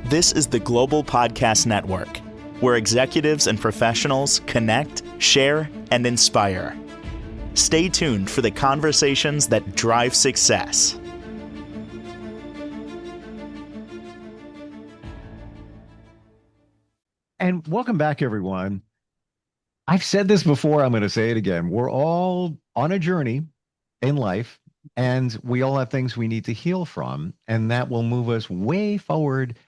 This is the Global Podcast Network, where executives and professionals connect, share, and inspire. Stay tuned for the conversations that drive success. And welcome back, everyone. I've said this before, I'm going to say it again. We're all on a journey in life, and we all have things we need to heal from, and that will move us way forward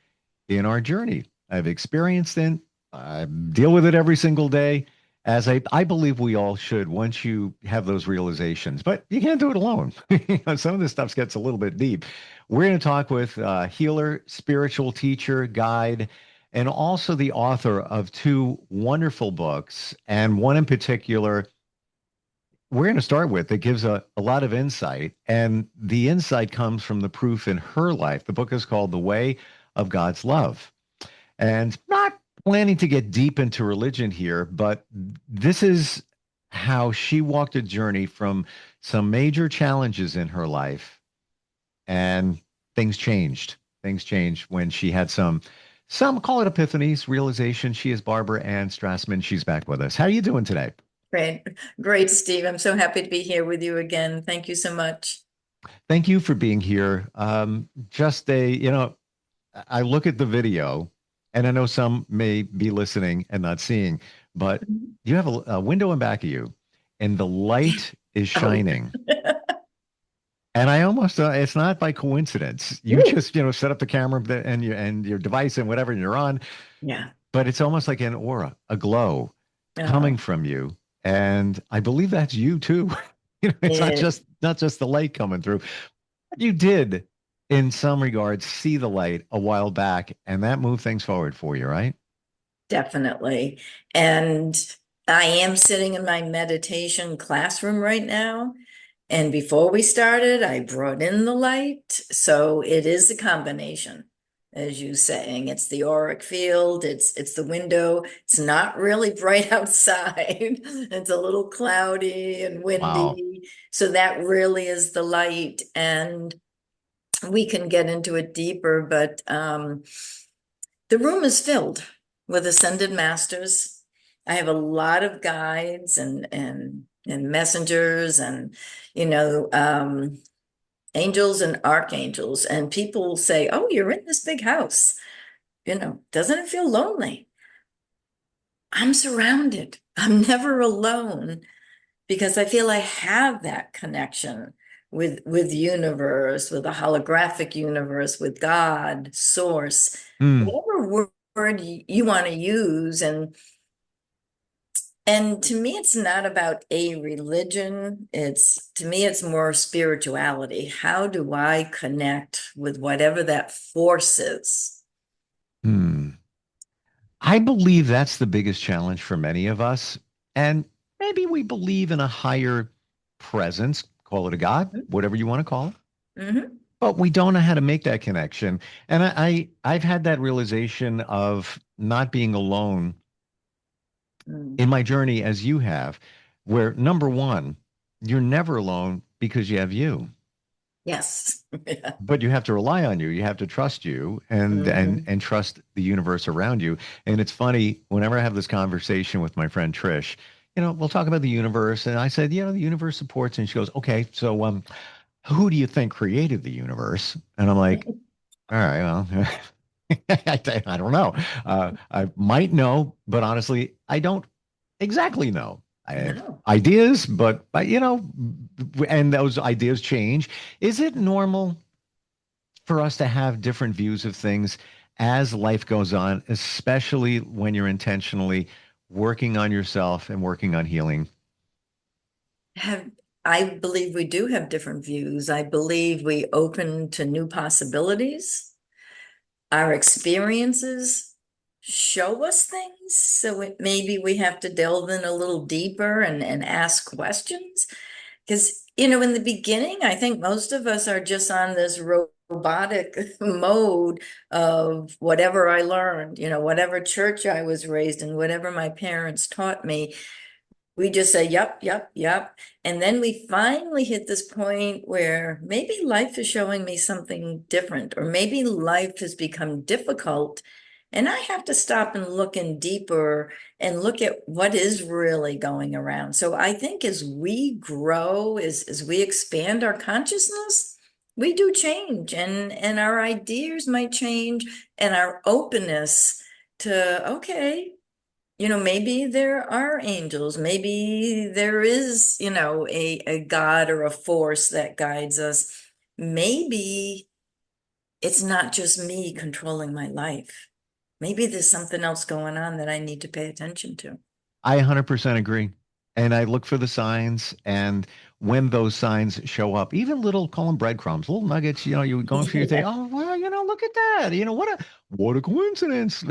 in our journey. I've experienced it. I deal with it every single day, as I believe we all should once you have those realizations. But you can't do it alone. Some of this stuff gets a little bit deep. We're going to talk with healer, spiritual teacher, guide, and also the author of two wonderful books, and one in particular we're going to start with that gives a lot of insight. And the insight comes from the proof in her life. The book is called The Way of God's Love. And not planning to get deep into religion here, but this is how she walked a journey from some major challenges in her life. And things changed. Things changed when she had some call it epiphanies, realization. She is Barbara Ann Strassman. She's back with us. How are you doing today? Great, Steve. I'm so happy to be here with you again. Thank you so much. Thank you for being here. I look at the video, and I know some may be listening and not seeing, but you have a window in back of you, and the light is shining. And I almost, it's not by coincidence. You just, set up the camera and your device and whatever, and you're on. Yeah. But it's almost like an aura, a glow coming from you. And I believe that's you too. It's not just the light coming through. You did, in some regards, see the light a while back, and that moved things forward for you, right? Definitely. And I am sitting in my meditation classroom right now. And before we started, I brought in the light. So it is a combination, as you saying. It's the auric field, it's the window. It's not really bright outside. It's a little cloudy and windy. Wow. So that really is the light. And we can get into it deeper, but the room is filled with ascended masters. I have a lot of guides and messengers and angels and archangels, and people say, oh, you're in this big house, doesn't it feel lonely? I'm surrounded. I'm never alone, because I feel I have that connection with the universe, with the holographic universe, with God, source, whatever word you want to use. And to me, it's not about a religion. To me, it's more spirituality. How do I connect with whatever that force is? I believe that's the biggest challenge for many of us. And maybe we believe in a higher presence, call it a God, whatever you want to call it. But we don't know how to make that connection. And I've had that realization of not being alone in my journey as you have, where number one, you're never alone because you have you. Yes. Yeah. But you have to rely on you. You have to trust you and trust the universe around you. And it's funny, whenever I have this conversation with my friend Trish, we'll talk about the universe. And I said, the universe supports. And she goes, okay, so who do you think created the universe? And I'm like, all right, well, I don't know. I might know, but honestly, I don't exactly know. I have ideas, but and those ideas change. Is it normal for us to have different views of things as life goes on, especially when you're intentionally working on yourself and working on healing? I believe we do have different views. I believe we open to new possibilities. Our experiences show us things, so maybe we have to delve in a little deeper and ask questions. Because, in the beginning, I think most of us are just on this robotic mode of whatever I learned, whatever church I was raised in, whatever my parents taught me. We just say, yep, yep, yep. And then we finally hit this point where maybe life is showing me something different, or maybe life has become difficult. And I have to stop and look in deeper and look at what is really going around. So I think as we grow, as we expand our consciousness, we do change, and our ideas might change, and our openness to, okay, maybe there are angels, maybe there is, a God or a force that guides us. Maybe it's not just me controlling my life. Maybe there's something else going on that I need to pay attention to. I 100% agree. And I look for the signs. And when those signs show up, even little, call them breadcrumbs, little nuggets, you're going through your day. Yeah. Oh, well, look at that. What a coincidence.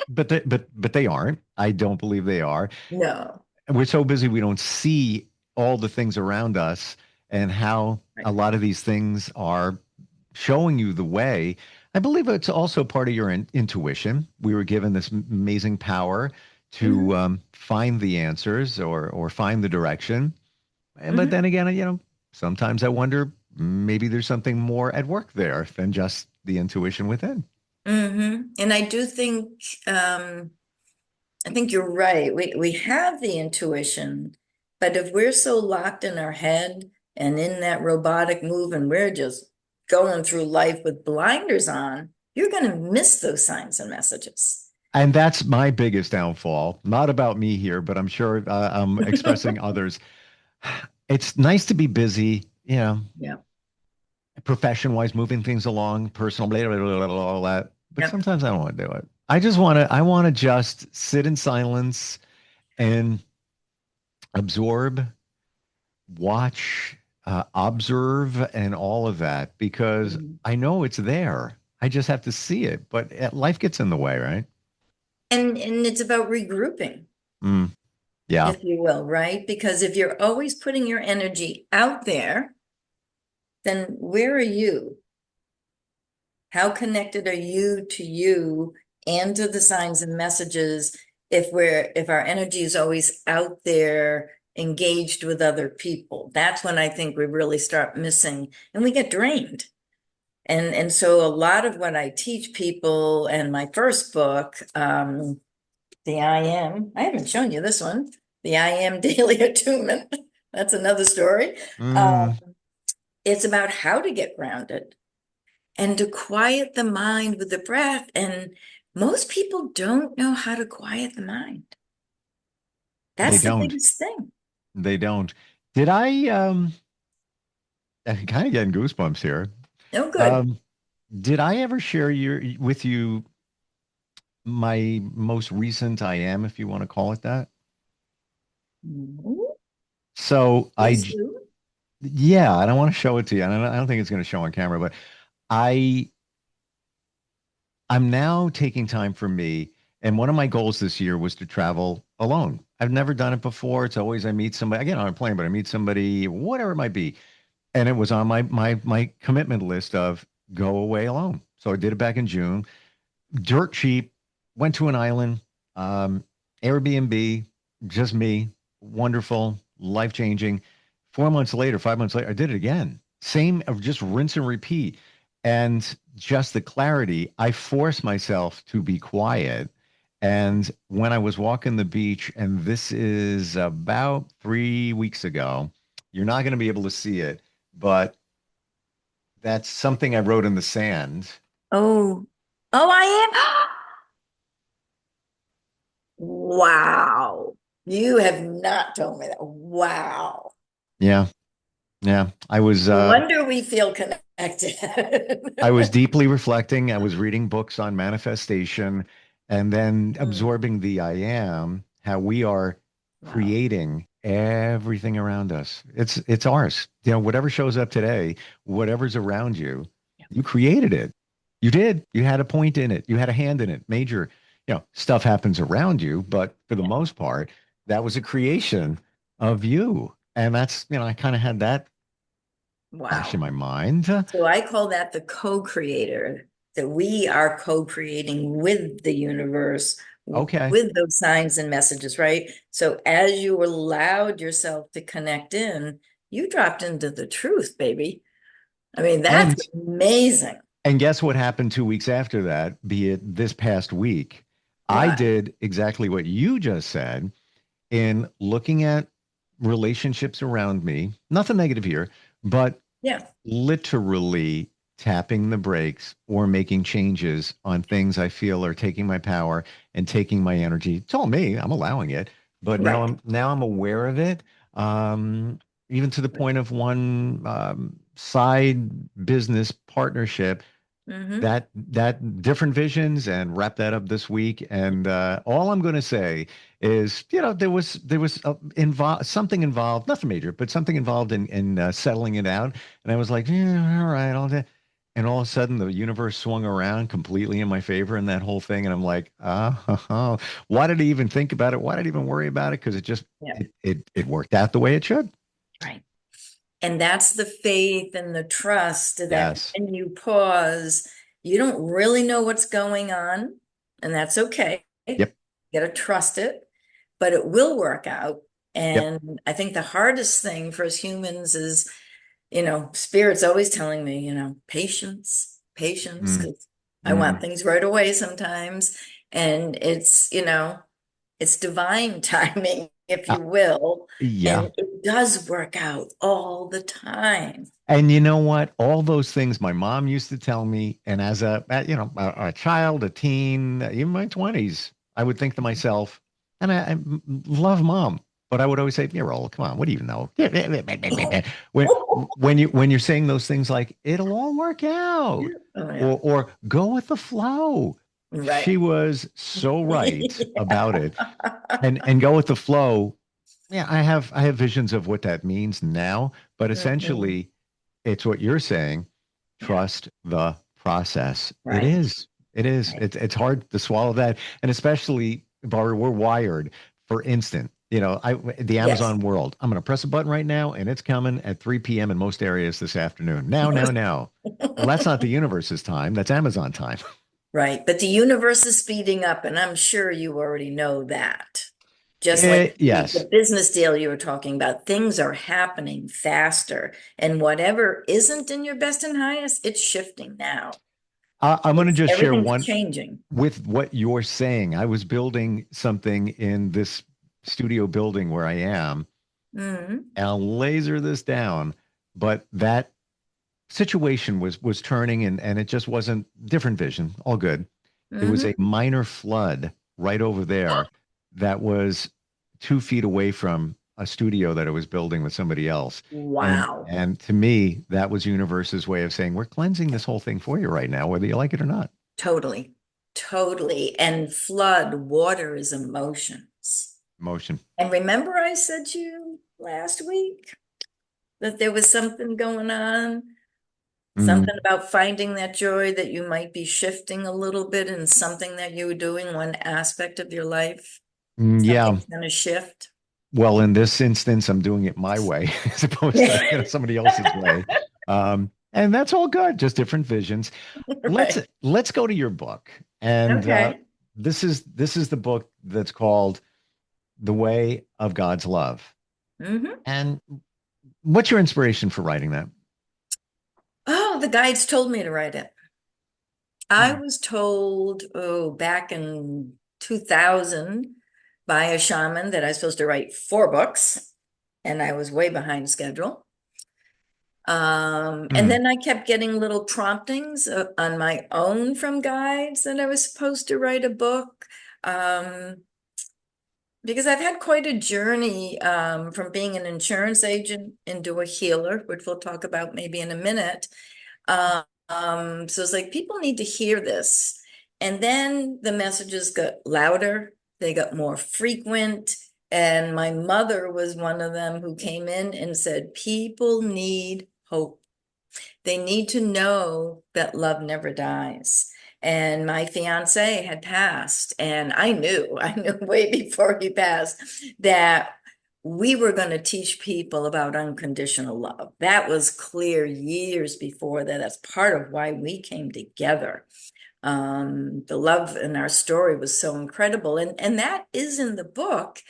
But they aren't. I don't believe they are. No. And we're so busy, we don't see all the things around us and how Right. a lot of these things are showing you the way. I believe it's also part of your intuition. We were given this amazing power to Mhm, find the answers or find the direction. But mhm, then again, sometimes I wonder maybe there's something more at work there than just the intuition within. And um, I think you're right. We have the intuition, but if we're so locked in our head and in that robotic move and we're just going through life with blinders on, you're going to miss those signs and messages. And that's my biggest downfall. Not about me here, but I'm sure I'm expressing others. It's nice to be busy, Yeah. profession wise, moving things along, personal, blah, blah, blah, blah, blah, all that. But Yep. sometimes I don't want to do it. I want to just sit in silence and absorb, watch, observe, and all of that because Mhm. I know it's there. I just have to see it. But life gets in the way, right? And it's about regrouping, Mm, yeah. if you will, right? Because if you're always putting your energy out there, then where are you? How connected are you and to the signs and messages if our energy is always out there engaged with other people? That's when I think we really start missing and we get drained. And so a lot of what I teach people, and my first book, the I haven't shown you this one, the I Am Daily Attunement. That's another story. Um, Mm, it's about how to get grounded and to quiet the mind with the breath. And most people don't know how to quiet the mind. they That's the don't. biggest thing. They don't. Did I'm kind of getting goosebumps here. No good. Um, did I ever share with you my most recent I am, if you want to call it that? No. So Please do. yeah, and I want to show it to you. And I don't think it's going to show on camera, but I, I'm now taking time for me. And one of my goals this year was to travel alone. I've never done it before. It's always I meet somebody, I get on a plane, but I meet somebody, whatever it might be. And it was on my commitment list of go away alone. So I did it back in June. Dirt cheap, went to an island, um, Airbnb, just me, wonderful, life changing. 4 months later, 5 months later, I did it again. Same of just rinse and repeat. And just the clarity, I forced myself to be quiet. And when I was walking the beach, and this is about 3 weeks ago, you're not going to be able to see it, but that's something I wrote in the sand. Oh, oh, I am. Wow. You have not told me that. Wow. Yeah. Yeah, No wonder we feel connected. I was deeply reflecting. I was reading books on manifestation and then Mm, absorbing the I am, how we are wow. creating everything around us. It's ours. Whatever shows up today, whatever's around you, you created it. You did. You had a point in it. You had a hand in it. Major, stuff happens around you, but for the Yeah. most part, that was a creation of you. And that's, I kind of had that flash in Wow. my mind. So I call that the co-creator, that we are co-creating with the universe Okay. with those signs and messages, right? So as you allowed yourself to connect in, you dropped into the truth, baby. I mean, that's And amazing. and guess what happened 2 weeks after that, be it this past week? I What? did exactly what you just said in looking at relationships around me. Nothing negative here, but Yeah. literally tapping the brakes or making changes on things I feel are taking my power and taking my energy. It's all me. I'm allowing it, but Right. now I'm aware of it. Even to the point of one side business partnership Mm-hmm. that different visions, and wrap that up this week. And all I'm going to say is, there was something involved, nothing major, but something involved in settling it out. And I was like, yeah, all right, I'll do. And all of a sudden, the universe swung around completely in my favor in that whole thing. And I'm like, oh, why did I even think about it? Why did I even worry about it? Because Yeah. it worked out the way it should. Right. And that's the faith and the trust that Yes. when you pause, you don't really know what's going on, and that's okay. You Yep. gotta trust it, but it will work out. Yep. And I think the hardest thing for us humans is, spirit's always telling me, patience, patience, Mm, because I want mm. things right away sometimes. And it's divine timing, if Uh, you will. yeah. And it does work out all the time. And you know what? All those things my mom used to tell me, and as a child, a teen, even my 20s, I would think to myself, and I love mom, but I would always say, "Yeah, Roll, come on, what do you know?" When when you're saying those things like it'll all work out, Oh, yeah. or go with the flow, Right. she was so right about it, and go with the flow. Yeah, I have visions of what that means now, but Mhm. essentially it's what you're saying. Yeah. Trust the process. It Right. is. It is. Right. It's hard to swallow that. And especially, Barbara, we're wired for instant. The Yes. Amazon world. I'm going to press a button right now and it's coming at 3 p.m. in most areas this afternoon. Now, now, now. Well, that's not the universe's time. That's Amazon time. Right. But the universe is speeding up, and I'm sure you already know that. Just like the Yes. business deal you were talking about, things are happening faster. And whatever isn't in your best and highest, it's shifting now. I'm going to just share Everything's one changing. with what you're saying. I was building something in this studio building where I am, Hmm. and I'll laser this down, but that situation was turning, and it just wasn't different vision. All good. There was a Hmm. minor flood right over there that was 2 feet away from a studio that I was building with somebody else. And Wow. and to me, that was universe's way of saying, we're cleansing this whole thing for you right now, whether you like it or not. Totally. Totally. And flood, water is emotions. Motion. And remember, I said to you last week that there was something going on, something Mm, about finding that joy, that you might be shifting a little bit in something that you were doing, one aspect of your life. yeah. Something's going to shift. Well, in this instance, I'm doing it my way as opposed to somebody else's way. And that's all good, just different visions. Let's Right. let's go to your book. And Okay. this is the book that's called The Way of God's Love. Hmm. And what's your inspiration for writing that? Oh, the guides told me to write it. I Hmm. was told, oh, back in 2000 by a shaman that I was supposed to write 4 books, and I was way behind schedule. And Mm, then I kept getting little promptings on my own from guides that I was supposed to write a book. Um, because I've had quite a journey from being an insurance agent into a healer, which we'll talk about maybe in a minute. So it's like people need to hear this. And then the messages got louder, they got more frequent. And my mother was one of them who came in and said, people need hope. They need to know that love never dies. And my fiance had passed, and I knew way before he passed that we were going to teach people about unconditional love. That was clear years before that. That's part of why we came together. The love in our story was so incredible. And that is in the book.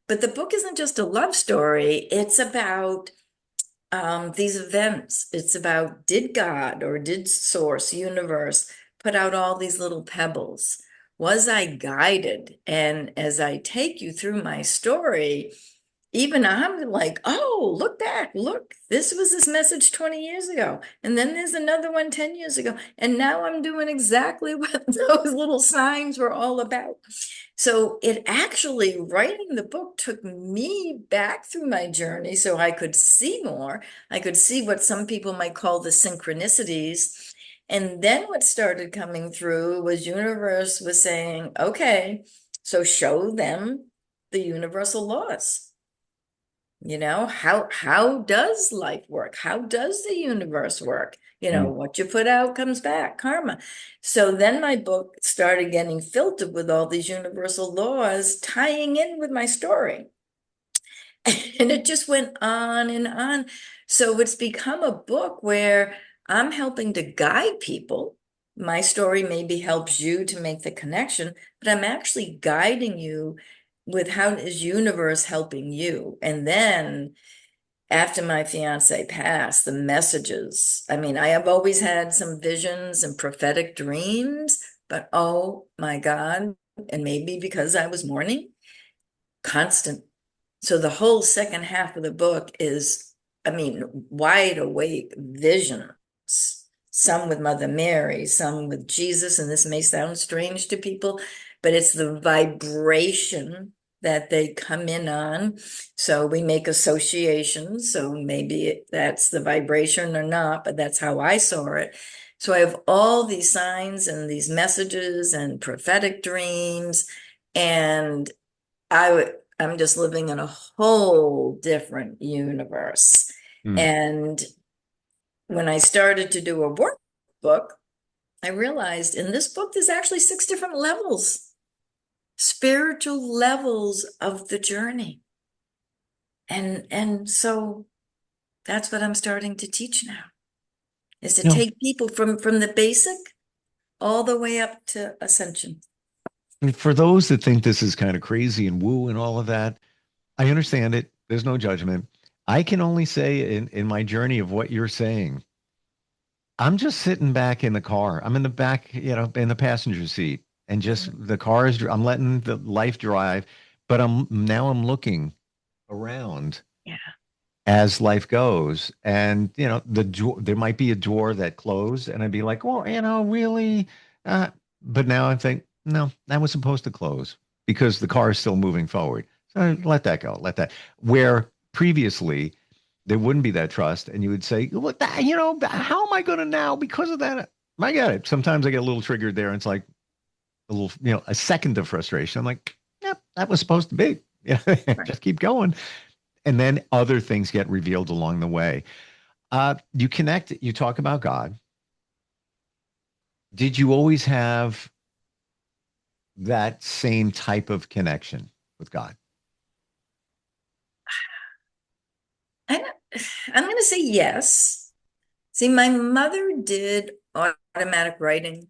But the book isn't just a love story. It's about these events. It's about, did God or did Source, universe, put out all these little pebbles? Was I guided? And as I take you through my story, even I'm like, oh, look back, look, this was this message 20 years ago. And then there's another one 10 years ago. And now I'm doing exactly what those little signs were all about. So it actually, writing the book took me back through my journey so I could see more. I could see what some people might call the synchronicities. And then what started coming through was universe was saying, okay, so show them the universal laws. How does life work? How does the universe work? What you put out comes back, karma. So then my book started getting filtered with all these universal laws tying in with my story. And it just went on and on. So it's become a book where I'm helping to guide people. My story maybe helps you to make the connection, but I'm actually guiding you with how is universe helping you. And then after my fiance passed, the messages, I mean, I have always had some visions and prophetic dreams, but oh my God, and maybe because I was mourning, constant. So the whole second half of the book is, I mean, wide awake visions, some with Mother Mary, some with Jesus, and this may sound strange to people, but it's the vibration that they come in on. So we make associations. So maybe that's the vibration or not, but that's how I saw it. So I have all these signs and these messages and prophetic dreams, and I'm just living in a whole different universe. Mm. And when I started to do a workbook, I realized in this book, there's actually 6 different levels, spiritual levels of the journey. And so that's what I'm starting to teach now, is to No. take people from the basic all the way up to ascension. And for those that think this is kind of crazy and woo and all of that, I understand it. There's no judgment. I can only say in my journey of what you're saying, I'm just sitting back in the car. I'm in the back, in the passenger seat, and just the car is, I'm letting the life drive, but I'm looking around Yeah. as life goes. And, there might be a door that closed, and I'd be like, well, really? But now I think, no, that was supposed to close because the car is still moving forward. So let that go. Let that, where previously there wouldn't be that trust. And you would say, what, how am I going to now because of that? I get it. Sometimes I get a little triggered there. And it's like a little, a second of frustration. I'm like, yeah, that was supposed to be. Yeah, Right. just keep going. And then other things get revealed along the way. You talk about God. Did you always have that same type of connection with God? I, I'm going to say yes. See, my mother did automatic writing,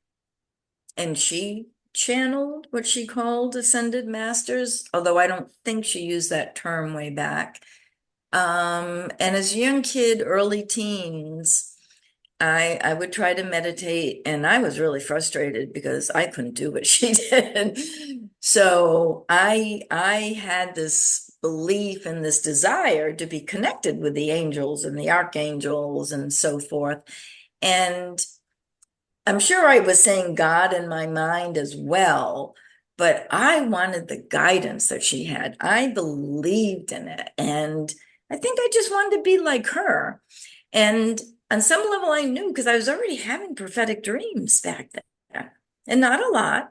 and she channeled what she called ascended masters, although I don't think she used that term way back. And as a young kid, early teens, I would try to meditate, and I was really frustrated because I couldn't do what she did. So I had this belief and this desire to be connected with the angels and the archangels and so forth. And I'm sure I was saying God in my mind as well, but I wanted the guidance that she had. I believed in it. And I think I just wanted to be like her. And on some level, I knew because I was already having prophetic dreams back then, and not a lot.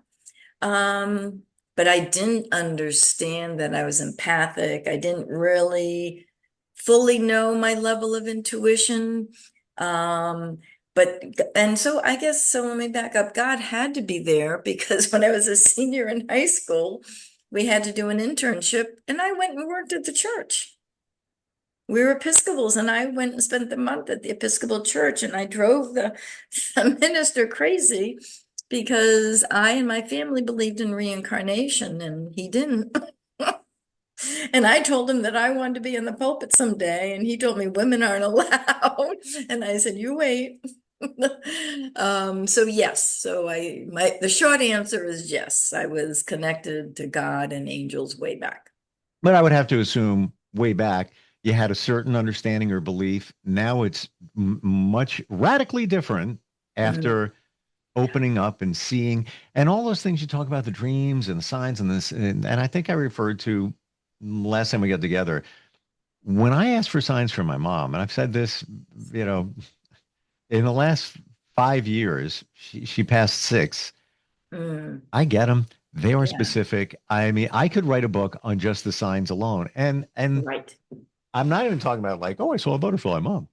But I didn't understand that I was empathic. I didn't really fully know my level of intuition. Um, and so I guess, so let me back up. God had to be there because when I was a senior in high school, we had to do an internship, and I went and worked at the church. We were Episcopals, and I went and spent the month at the Episcopal church, and I drove the minister crazy because I and my family believed in reincarnation and he didn't. And I told him that I wanted to be in the pulpit someday, and he told me women aren't allowed. And I said, "You wait." So yes, the short answer is yes. I was connected to God and angels way back. But I would have to assume way back you had a certain understanding or belief. Now it's much radically different Mm, after opening up and seeing and all those things you talk about, the dreams and the signs and this. And I think I referred to last time we got together when I asked for signs from my mom, and I've said this, you know, in the last 5 years, she passed six. mm, I get them. They are yeah, specific. I mean, I could write a book on just the signs alone. And right. I'm not even talking about like, oh, I saw a butterfly, mom.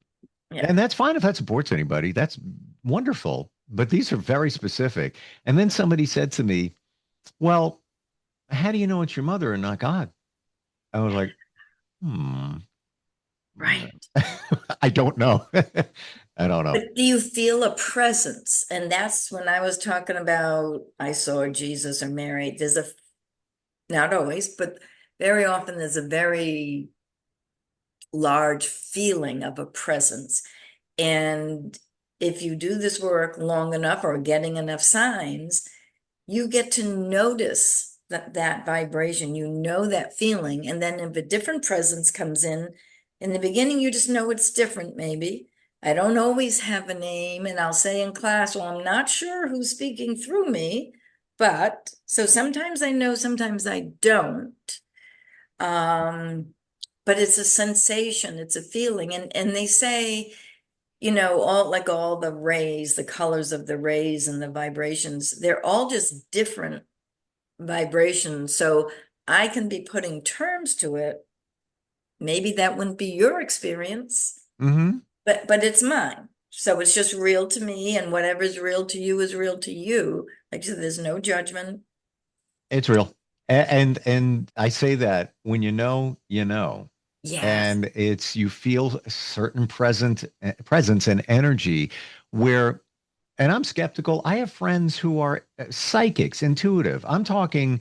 Yeah. And that's fine if that supports anybody. That's wonderful. But these are very specific. And then somebody said to me, well, how do you know it's your mother and not God? I was like, hmm. Right. I don't know. I don't know. But do you feel a presence? And that's when I was talking about I saw Jesus or Mary. Not always, but very often there's a very large feeling of a presence. And if you do this work long enough or getting enough signs, you get to notice that vibration, you know that feeling. And then if a different presence comes in the beginning, you just know it's different, maybe. I don't always have a name, and I'll say in class, well, I'm not sure who's speaking through me, but so sometimes I know, sometimes I don't. Um, but it's a sensation, it's a feeling. And they say, all the rays, the colors of the rays and the vibrations, they're all just different vibrations. So I can be putting terms to it. Maybe that wouldn't be your experience, Hmm. but it's mine. So it's just real to me, and whatever's real to you is real to you. Like I said, there's no judgment. It's real. And I say that when you know, you know. Yes. And it's you feel a certain presence and energy where and I'm skeptical. I have friends who are psychics, intuitive. I'm talking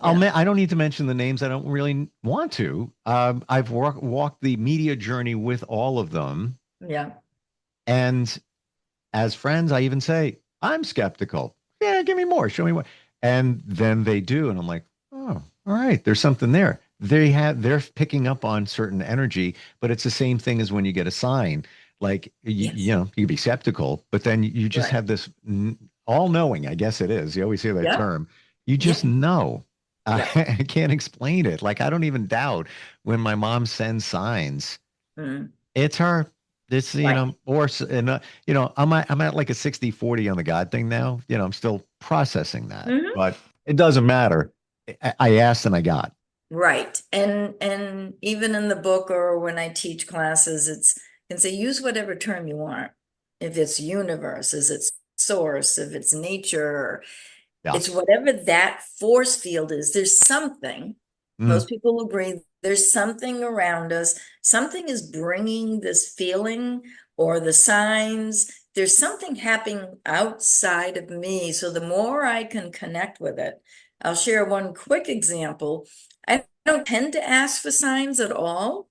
Yeah. I don't need to mention the names. I don't really want to. I've walked the media journey with all of them. Yeah. And as friends, I even say, I'm skeptical. Yeah, give me more. Show me what. And then they do. And I'm like, oh, all right, there's something there. They're picking up on certain energy, but it's the same thing as when you get a sign. Like you Yes. know, you can be skeptical, but then you just Right. have this all knowing, I guess it is. You always hear that Yeah. term. You Yeah. just know. Yeah. I can't explain it. Like I don't even doubt when my mom sends signs. Mm. It's her. It's Right. I'm at like a 60-40 on the God thing now. I'm still processing that, Mhm. but it doesn't matter. I asked and I got. Right. And even in the book or when I teach classes, can say use whatever term you want. If it's universe, is it source, if it's nature, Yeah. it's whatever that force field is. There's something, Mm, most people agree, there's something around us. Something is bringing this feeling or the signs. There's something happening outside of me. So the more I can connect with it, I'll share one quick example. I don't tend to ask for signs at all.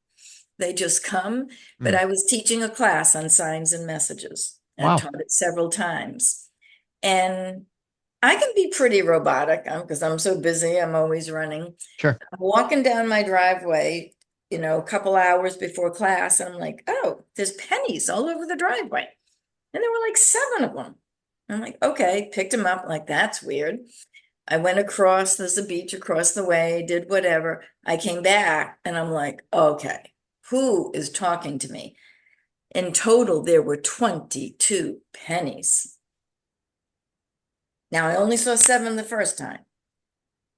They just come. But mm. I was teaching a class on signs and messages. I've Wow. taught it several times. And I can be pretty robotic because I'm so busy. I'm always running. Sure. I'm walking down my driveway, a couple hours before class, and I'm like, oh, there's pennies all over the driveway. And there were like seven of them. I'm like, okay, picked them up. Like, that's weird. I went across, there's a beach across the way, did whatever. I came back and I'm like, okay, who is talking to me? In total, there were 22 pennies. Now, I only saw seven the first time.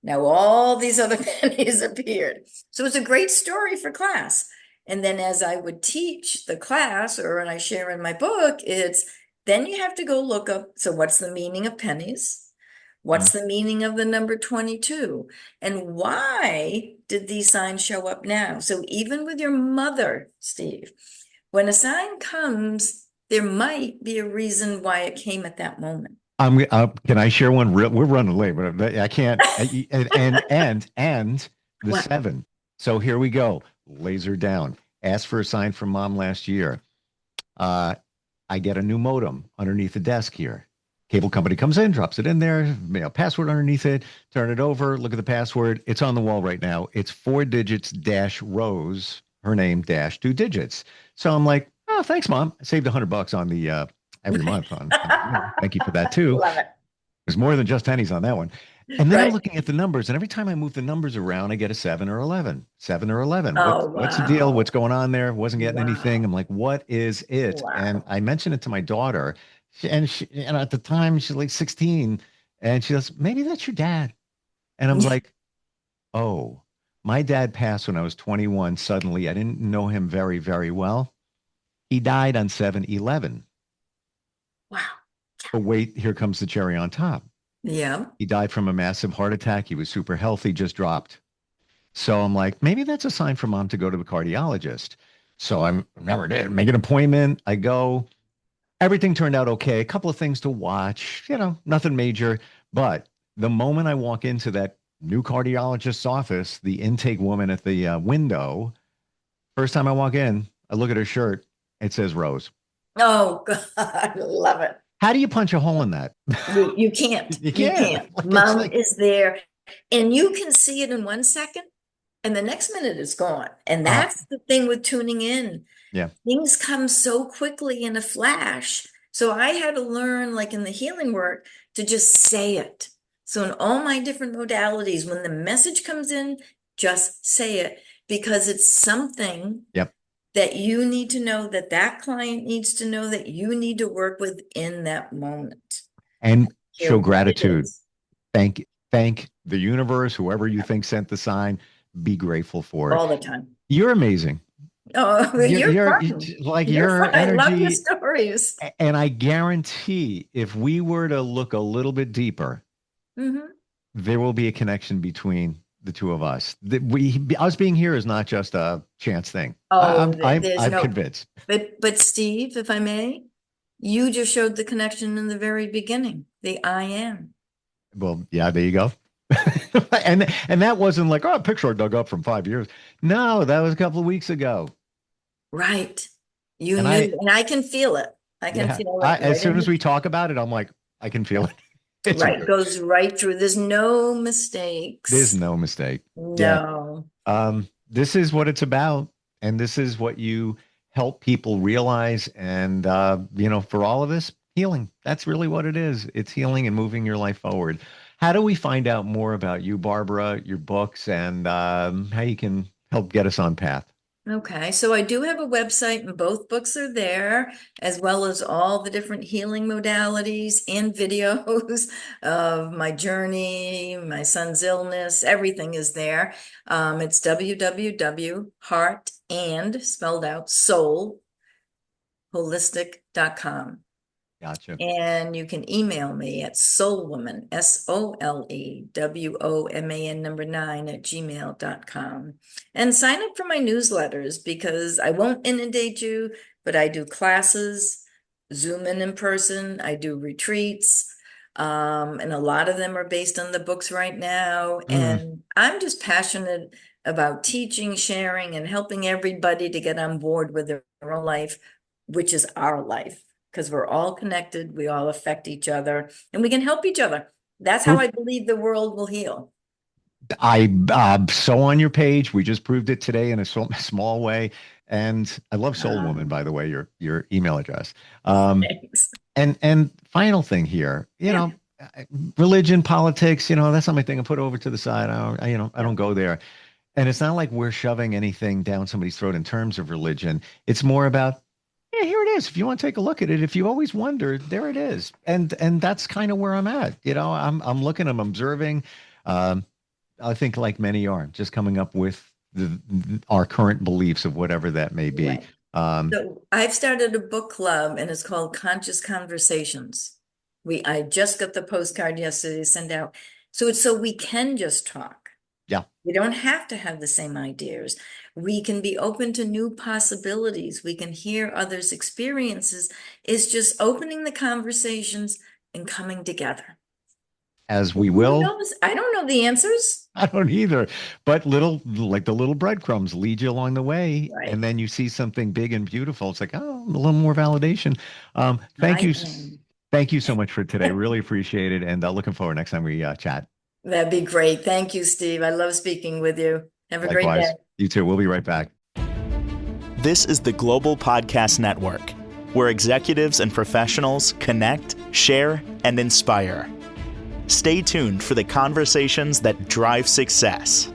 Now all these other pennies appeared. So it's a great story for class. And then as I would teach the class, or when I share in my book, it's then you have to go look up. So what's the meaning of pennies? Mm. What's the meaning of the number 22? And why did these signs show up now? So even with your mother, Steve, when a sign comes, there might be a reason why it came at that moment. Can I share one real? We're running late, but I can't. And the What? 7. So here we go. Laser down. Asked for a sign from mom last year. Uh, I get a new modem underneath the desk here. Cable company comes in, drops it in there, password underneath it, turn it over, look at the password. It's on the wall right now. It's 4 digits dash Rose, her name dash 2 digits. So I'm like, oh, thanks, mom. I saved $100 on the every month thank you for that too. Love it. There's more than just pennies on that one. And then I'm Right. looking at the numbers, and every time I move the numbers around, I get a 7 or 11. 7 or 11. Oh, What's the deal? What's wow. going on there? Wasn't getting anything. Wow. I'm like, what is it? And Wow. I mentioned it to my daughter, and at the time she's like 16, and she goes, maybe that's your dad. And I'm like, oh, my dad passed when I was 21. Suddenly, I didn't know him very, very well. He died on 7/11. Wow. But wait, here comes the cherry on top. Yeah. He died from a massive heart attack. He was super healthy, just dropped. So I'm like, maybe that's a sign for mom to go to the cardiologist. So I never did. Make an appointment. I go. Everything turned out okay. A couple of things to watch, nothing major. But the moment I walk into that new cardiologist's office, the intake woman at the window, first time I walk in, I look at her shirt. It says Rose. Oh, God. I love it. How do you punch a hole in that? You can't. You You can't. can't. Like it's Mom like, is there, and you can see it in 1 second, and the next minute it's gone. And uh, that's the thing with tuning in. yeah. Things come so quickly in a flash. So I had to learn, like in the healing work, to just say it. So in all my different modalities, when the message comes in, just say it because it's something Yep. that you need to know, that that client needs to know, that you need to work with in that moment. And Care show what it gratitude. is. Thank the universe, whoever you think sent the sign. Be grateful for it. All the time. You're amazing. Oh, You're, you're you're fun. like You're your fun. I love your energy. stories. And I guarantee if we were to look a little bit deeper, Hmm. there will be a connection between the two of us. That us being here is not just a chance thing. Oh, there's I'm no, convinced. but Steve, if I may, you just showed the connection in the very beginning, the I am. Well, yeah, there you go. And that wasn't like, oh, a picture I dug up from 5 years. No, that was a couple of weeks ago. Right. You And knew, and I can feel it. I can yeah, feel it as right soon in as the, we talk about it, I'm like, I can feel it. It's right, weird. goes right through. There's no There's mistakes. no mistake. Yeah. No. This is what it's about, and this is what you help people realize. And for all of us, healing. That's really what it is. It's healing and moving your life forward. How do we find out more about you, Barbara, your books, and how you can help get us on path? Okay, so I do have a website and both books are there, as well as all the different healing modalities and videos of my journey, my son's illness, everything is there. It's www.heart and spelled out soul holistic.com. Gotcha. And you can email me at soulwoman, SOLEWOMAN number 9 at gmail.com. And sign up for my newsletters because I won't inundate you, but I do classes, Zoom in person, I do retreats. And a lot of them are based on the books right now. Mm. And I'm just passionate about teaching, sharing, and helping everybody to get on board with their own life, which is our life because we're all connected, we all affect each other, and we can help each other. That's how Proof. I believe the world will heal. I so on your page. We just proved it today in a small way. And I love Soul Woman, Um, by the way, your email address. Um, Thanks. and final thing here, Yeah, religion, politics, that's not my thing. I put it over to the side. I yeah, don't go there. And it's not like we're shoving anything down somebody's throat in terms of religion. It's more about, yeah, here it is. If you want to take a look at it, if you always wondered, there it is. And that's kind of where I'm at. I'm looking, I'm observing. Um, I think like many are, just coming up with our current beliefs of whatever that may be. right. Um, So I've started a book club and it's called Conscious Conversations. I just got the postcard yesterday to send out. So it's so we can just talk. yeah, We don't have to have the same ideas. We can be open to new possibilities. We can hear others' experiences. It's just opening the conversations and coming together. As we Who will. knows? I don't know the answers. I don't either. But like the little breadcrumbs lead you along the way. Right. And then you see something big and beautiful. It's like, oh, a little more validation. Thank you. Thank you so much for today. Really appreciate it. And looking forward next time we chat. That'd be great. Thank you, Steve. I love speaking with you. Have a great Likewise. day. You too. We'll be right back. This is the Global Podcast Network, where executives and professionals connect, share, and inspire. Stay tuned for the conversations that drive success.